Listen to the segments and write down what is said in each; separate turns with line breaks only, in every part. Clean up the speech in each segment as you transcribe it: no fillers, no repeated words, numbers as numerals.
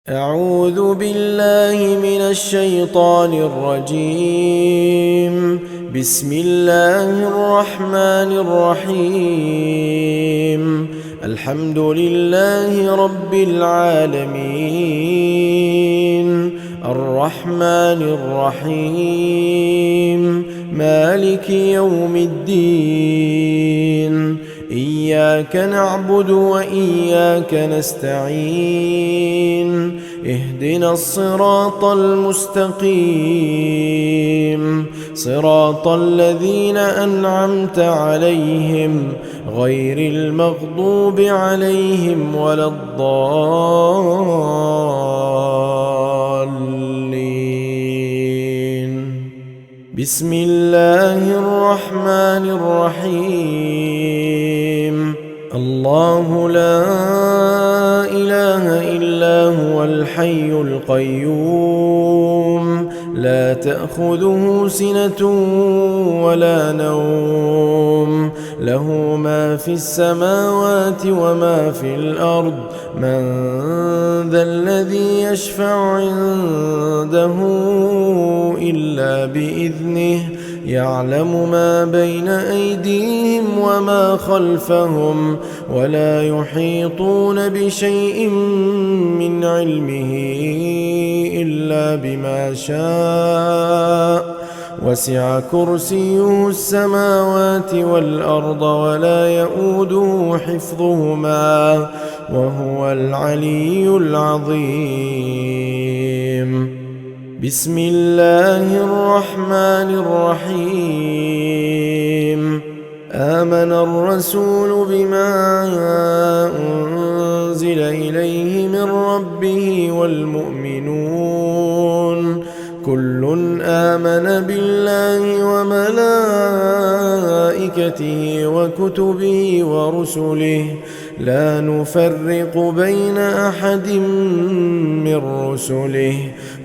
أعوذ بالله من الشيطان الرجيم. بسم الله الرحمن الرحيم. الحمد لله رب العالمين، الرحمن الرحيم، مالك يوم الدين. إياك نعبد وإياك نستعين. اهدنا الصراط المستقيم، صراط الذين أنعمت عليهم غير المغضوب عليهم ولا الضالين. بسم الله الرحمن الرحيم. الله لا إله إلا هو الحي القيوم، لا تأخذه سنة ولا نوم، له ما في السماوات وما في الأرض. من ذا الذي يشفع عنده إلا بإذنه، يعلم ما بين أيديهم وما خلفهم، ولا يحيطون بشيء من علمه إلا بما شاء. وسع كرسيه السماوات والأرض ولا يؤوده حفظهما، وهو العلي العظيم. بسم الله الرحمن الرحيم. آمن الرسول بما أنزل إليه من ربه والمؤمنون، كل آمن بالله وملائكته وكتبه ورسله، لا نفرق بين أحد من رسله،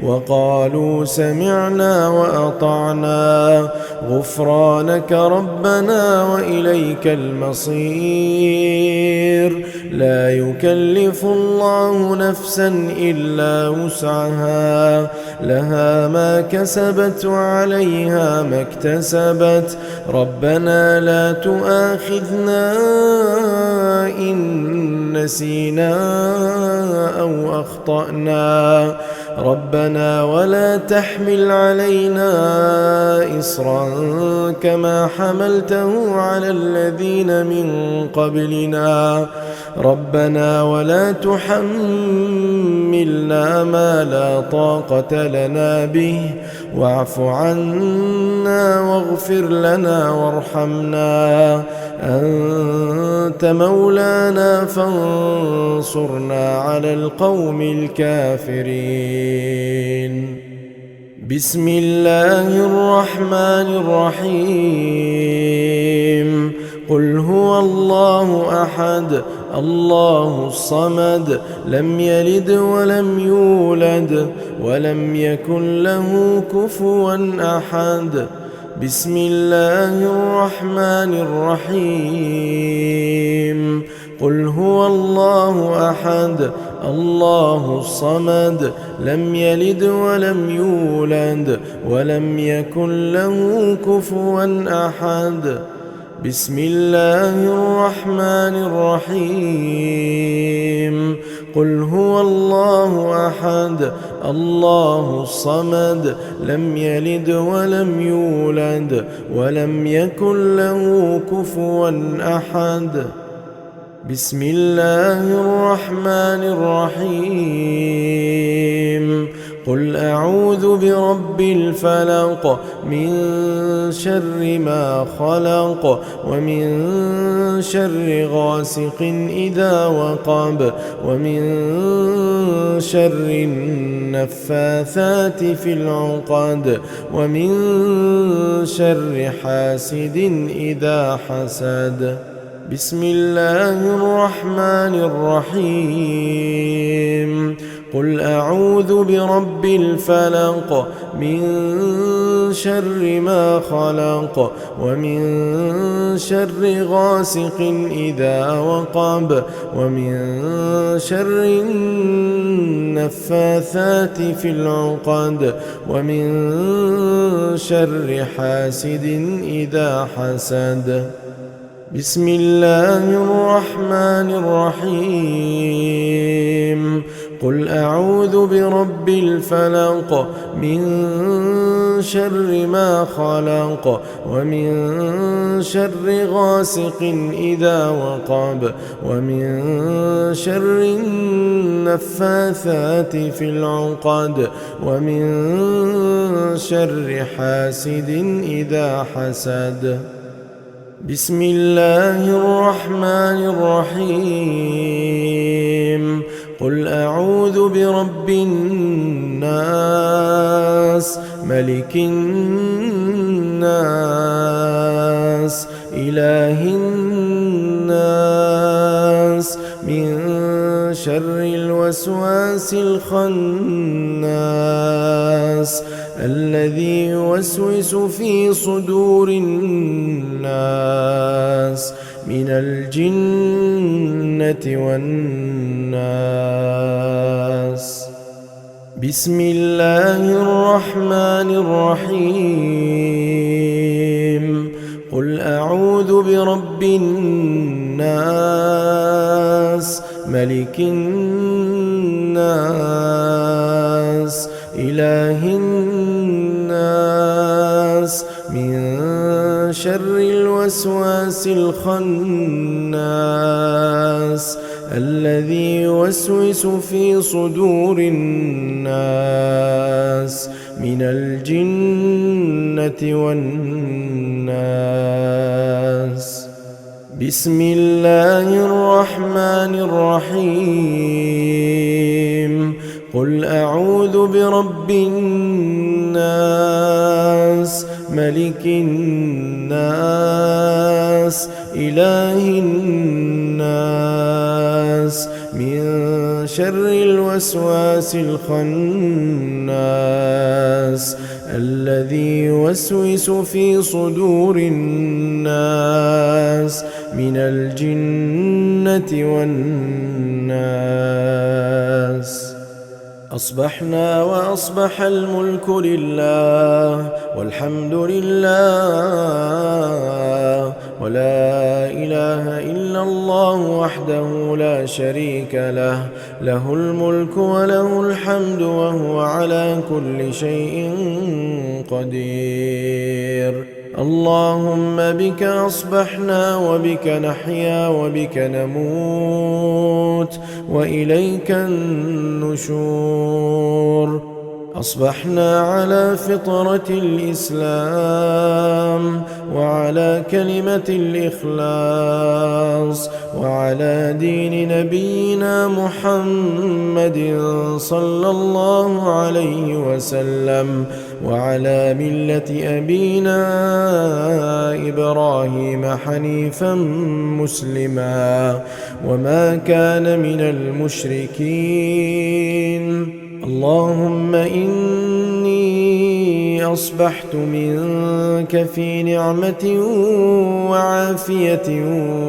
وقالوا سمعنا وأطعنا غفرانك ربنا وإليك المصير. لا يكلف الله نفسا إلا وسعها، لها ما كسبت وعليها ما اكتسبت. ربنا لا تؤاخذنا إن نسينا أو أخطأنا، ربنا ولا تحمل علينا إصرا كما حملته على الذين من قبلنا، ربنا ولا تحملنا ما لا طاقة لنا به، واعف عنا واغفر لنا وارحمنا، أنت مولانا فانصرنا على القوم الكافرين. بسم الله الرحمن الرحيم. قل هو الله أحد، الله الصمد، لم يلد ولم يولد ولم يكن له كفوا أحد. بسم الله الرحمن الرحيم. قل هو الله أحد، الله الصمد، لم يلد ولم يولد ولم يكن له كفوا أحد. بسم الله الرحمن الرحيم. قل هو الله أحد، الله الصمد، لم يلد ولم يولد ولم يكن له كفوا أحد. بسم الله الرحمن الرحيم. قل أعوذ برب الفلق، من شر ما خلق، ومن شر غاسق إذا وقب، ومن شر النفاثات في العقد، ومن شر حاسد إذا حسد. بسم الله الرحمن الرحيم. قل أعوذ برب الفلق من شر ما خلق ومن شر غاسق إذا وقب ومن شر النفاثات في العقد ومن شر حاسد إذا حسد. بسم الله الرحمن الرحيم. قل أعوذ برب الفلق من شر ما خلق ومن شر غاسق إذا وقب ومن شر النفاثات في العقد ومن شر حاسد إذا حسد. بسم الله الرحمن الرحيم. قل أعوذ برب الناس ملك الناس إله الناس من شر الوسواس الخناس الذي يوسوس في صدور الناس من الجنة والناس. بسم الله الرحمن الرحيم. قل أعوذ برب الناس ملك الناس إله الناس من شر الوسواس الخناس الذي يوسوس في صدور الناس من الجنة والناس. بسم الله الرحمن الرحيم. قل أعوذ برب الناس ملك الناس إله الناس من شر الوسواس الخناس الذي يوسوس في صدور الناس من الجنة والناس. أصبحنا وأصبح الملك لله والحمد لله ولا إله إلا الله وحده لا شريك له له الملك وله الحمد وهو على كل شيء قدير. اللهم بك أصبحنا وبك نحيا وبك نموت وإليك النشور. أصبحنا على فطرة الإسلام وعلى كلمة الإخلاص وعلى دين نبينا محمد صلى الله عليه وسلم وعلى ملة أبينا إبراهيم حنيفا مسلما وما كان من المشركين. اللهم إني أصبحت منك في نعمة وعافية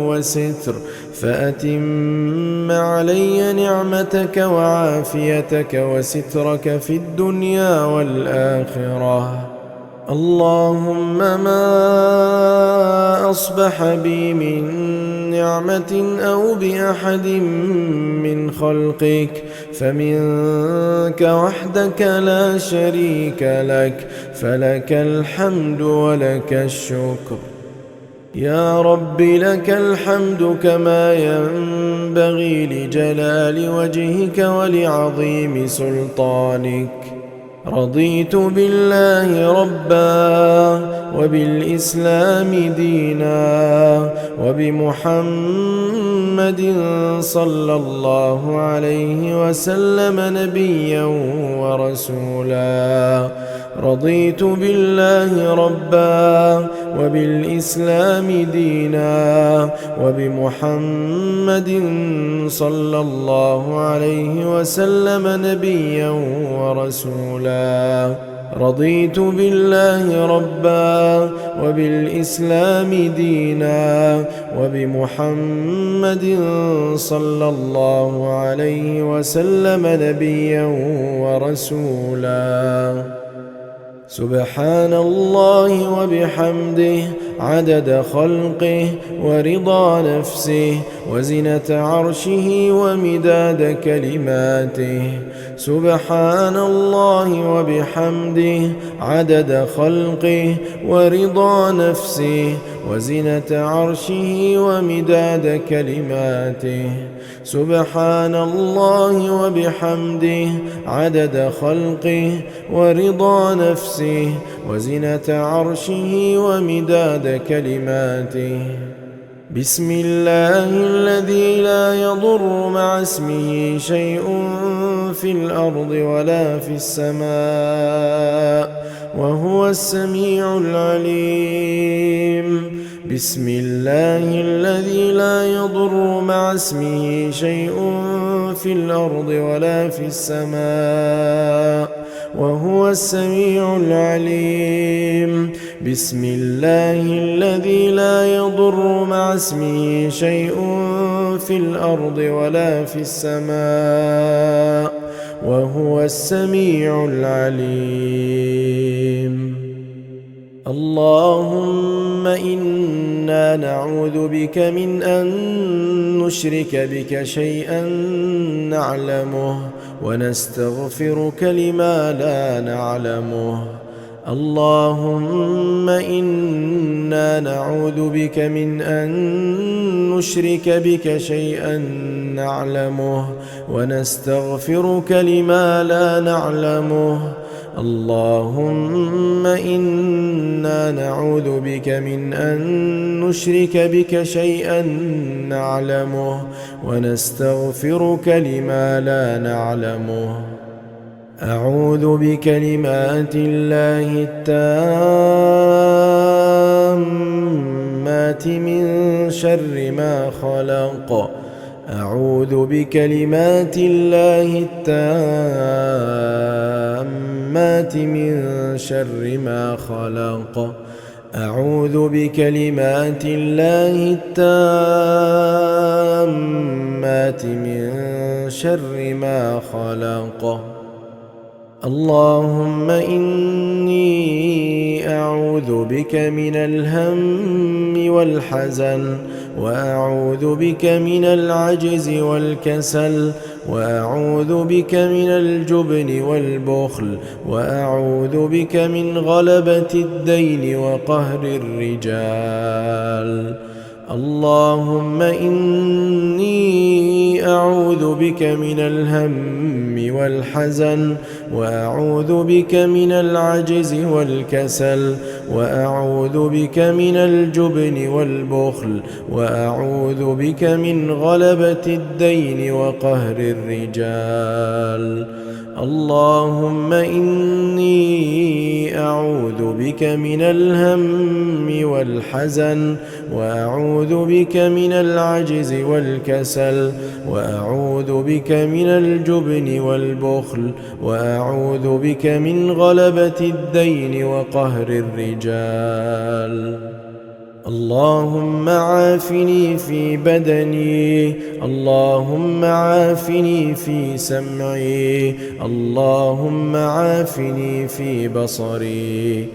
وستر فأتم علي نعمتك وعافيتك وسترك في الدنيا والآخرة. اللهم ما أصبح بي من نعمة أو بأحد من خلقك فمنك وحدك لا شريك لك فلك الحمد ولك الشكر. يا رب لك الحمد كما ينبغي لجلال وجهك ولعظيم سلطانك. رضيت بالله ربا وبالإسلام دينا وبمحمد صلى الله عليه وسلم نبيا ورسولا. رضيت بالله ربا وبالإسلام دينا وبمحمد صلى الله عليه وسلم نبيا ورسولا. رضيت بالله ربا وبالإسلام دينا وبمحمد صلى الله عليه وسلم نبيا ورسولا. سبحان الله وبحمده عدد خلقه ورضا نفسه وزنة عرشه ومداد كلماته. سبحان الله وبحمده عدد خلقه ورضا نفسه وزنة عرشه ومداد كلماته. سبحان الله وبحمده عدد خلقه ورضا نفسه وزنة عرشه ومداد كلماته. بسم الله الذي لا يضر مع اسمه شيء في الأرض ولا في السماء وهو السميع العليم. بسم الله الذي لا يضر مع اسمه شيء في الأرض ولا في السماء وهو السميع العليم. بسم الله الذي لا يضر مع اسمه شيء في الأرض ولا في السماء وهو السميع العليم. اللهم إنا نعوذ بك من أن نشرك بك شيئا نعلمه ونستغفرك لما لا نعلمه. اللهم إنا نعوذ بك من أن نشرك بك شيئا نعلمه ونستغفرك لما لا نعلمه. اللهم إنا نعوذ بك من أن نشرك بك شيئا نعلمه ونستغفرك لما لا نعلمه. أعوذ بكلمات الله التامات من شر ما خلق. أعوذ بكلمات الله التامات من شر ما خلق. أعوذ بكلمات الله التامات من شر ما خلق. اللهم إني أعوذ بك من الهم والحزن وأعوذ بك من العجز والكسل وأعوذ بك من الجبن والبخل وأعوذ بك من غلبة الدين وقهر الرجال. اللهم إني أعوذ بك من الهم والحزن وأعوذ بك من العجز والكسل وأعوذ بك من الجبن والبخل وأعوذ بك من غلبة الدين وقهر الرجال. اللهم إني أعوذ بك من الهم والحزن وأعوذ بك من العجز والكسل وأعوذ بك من الجبن والبخل وأعوذ بك من غلبة الدين وقهر الرجال. اللهم عافني في بدني. اللهم عافني في سمعي. اللهم عافني في بصري.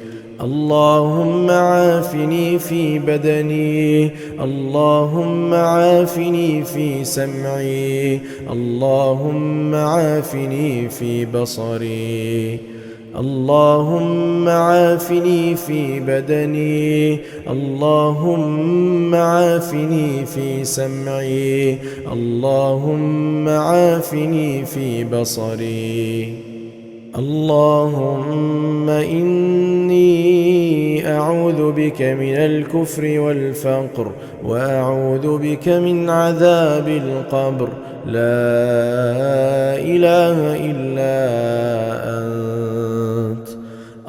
اللهم عافني في بدني. اللهم عافني في سمعي. اللهم عافني في بصري. اللهم عافني في بدني. اللهم عافني في سمعي. اللهم عافني في بصري. اللهم إني أعوذ بك من الكفر والفقر، وأعوذ بك من عذاب القبر. لا إله إلا أنت.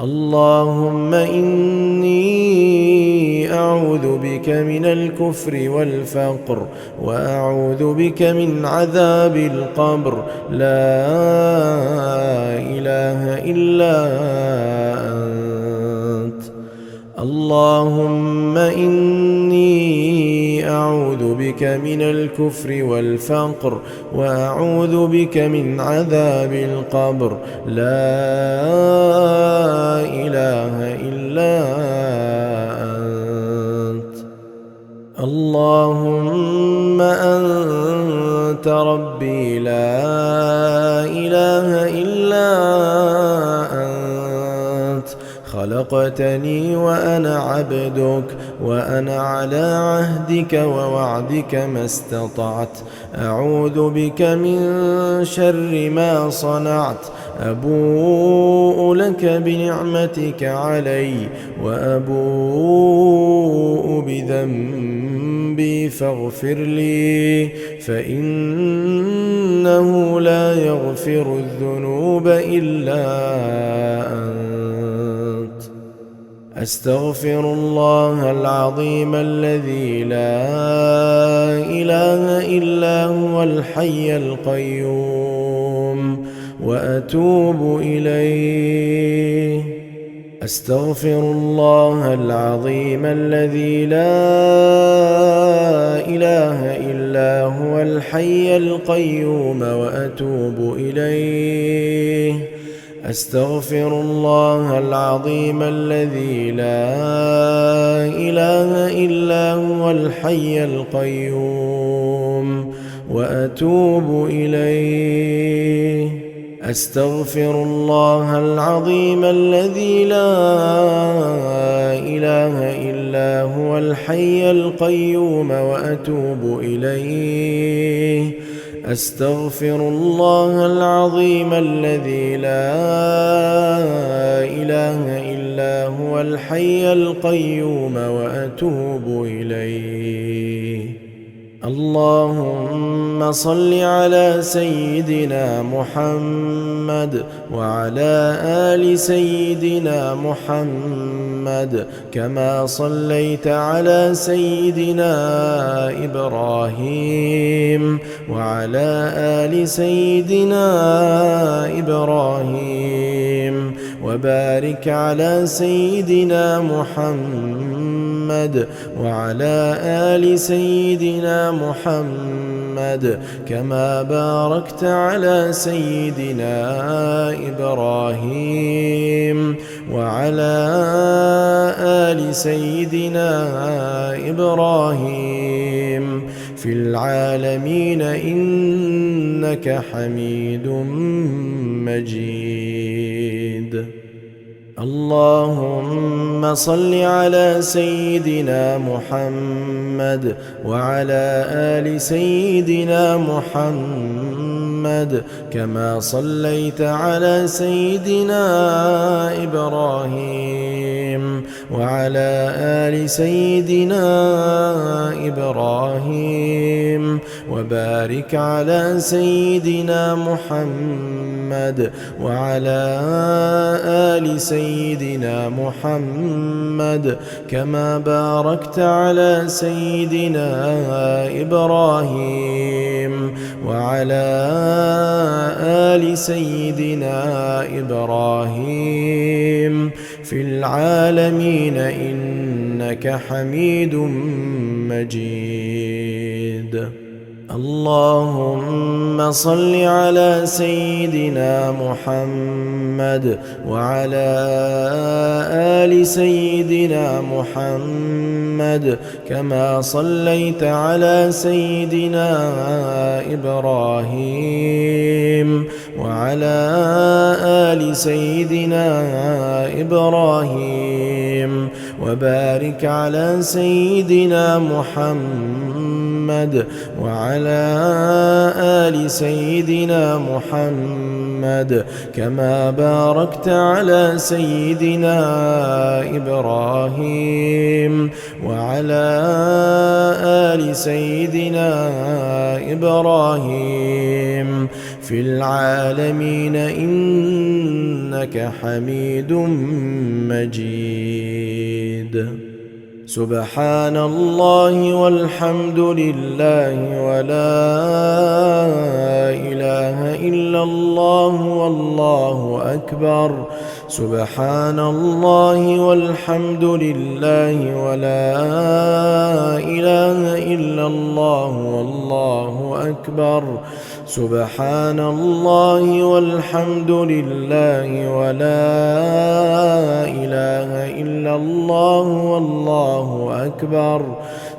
اللهم إني أعوذ بك من الكفر والفقر، وأعوذ بك من عذاب القبر. لا إله إلا أنت. اللهم إني أعوذ بك من الكفر والفقر، وأعوذ بك من عذاب القبر. لا إله إلا أنت. اللهم أنت ربي لا إله إلا أنت. خلقتني وأنا عبدك، وأنا على عهدك ووعدك ما استطعت. أعوذ بك من شر ما صنعت. أبوء لك بنعمتك علي، وأبوء بذنبي فاغفر لي، فإنه لا يغفر الذنوب إلا أنت. أستغفر الله العظيم الذي لا إله إلا هو الحي القيوم، وأتوب إليه. أستغفر الله العظيم الذي لا إله إلا هو الحي القيوم، وأتوب إليه. أستغفر الله العظيم الذي لا إله إلا هو الحي القيوم، وأتوب إليه. أستغفر الله العظيم الذي لا إله إلا هو الحي القيوم، وأتوب إليه. أستغفر الله العظيم الذي لا إله إلا هو الحي القيوم، وأتوب إليه. اللهم صل على سيدنا محمد وعلى آل سيدنا محمد، كما صليت على سيدنا إبراهيم وعلى آل سيدنا إبراهيم، وبارك على سيدنا محمد وعلى آل سيدنا محمد، كما باركت على سيدنا إبراهيم وعلى آل سيدنا إبراهيم في العالمين إنك حميد مجيد. اللهم صل على سيدنا محمد وعلى آل سيدنا محمد، كما صليت على سيدنا إبراهيم وعلى آل سيدنا إبراهيم، وبارك على سيدنا محمد وعلى آل سيدنا محمد، كما باركت على سيدنا إبراهيم وعلى آل سيدنا إبراهيم في العالمين إنك حميد مجيد. اللهم صل على سيدنا محمد وعلى آل سيدنا محمد، كما صليت على سيدنا إبراهيم وعلى آل سيدنا إبراهيم، وبارك على سيدنا محمد وعلى آل سيدنا محمد محمد كما باركت على سيدنا إبراهيم وعلى آل سيدنا إبراهيم في العالمين إنك حميد مجيد. سبحان الله والحمد لله ولا إله إلا الله والله أكبر. سبحان الله والحمد لله ولا إله إلا الله والله أكبر. سبحان الله والحمد لله ولا إله إلا الله والله أكبر.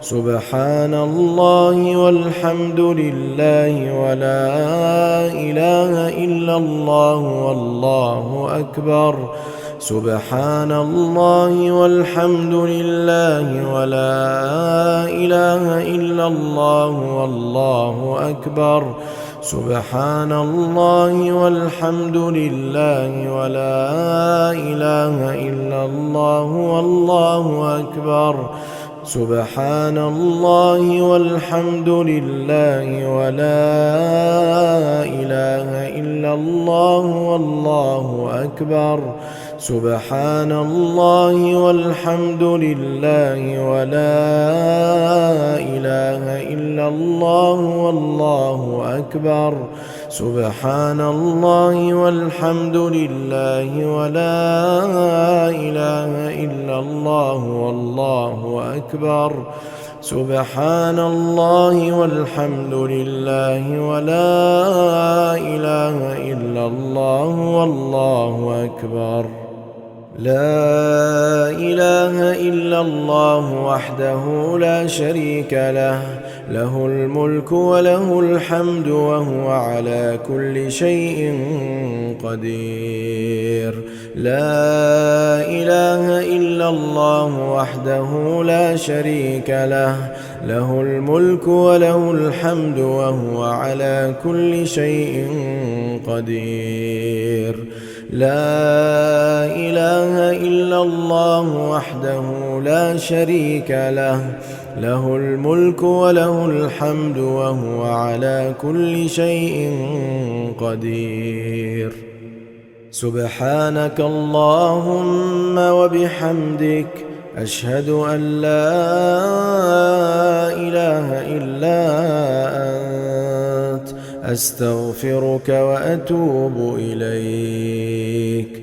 سبحان الله والحمد لله ولا إله إلا الله والله أكبر. سبحان الله والحمد لله ولا إله إلا الله والله أكبر. سبحان الله والحمد لله ولا إله إلا الله والله أكبر. سبحان الله والحمد لله ولا إله إلا الله والله أكبر. سبحان الله والحمد لله ولا إله إلا الله والله أكبر. سبحان الله والحمد لله ولا إله إلا الله والله أكبر. سبحان الله والحمد لله ولا إله إلا الله والله أكبر. لا إله إلا الله وحده لا شريك له، له الملك وله الحمد وهو على كل شيء قدير. لا إله إلا الله وحده لا شريك له، له الملك وله الحمد وهو على كل شيء قدير. لا إله إلا الله وحده لا شريك له، له الملك وله الحمد وهو على كل شيء قدير. سبحانك اللهم وبحمدك، أشهد أن لا إله إلا أنت، أستغفرك وأتوب إليك.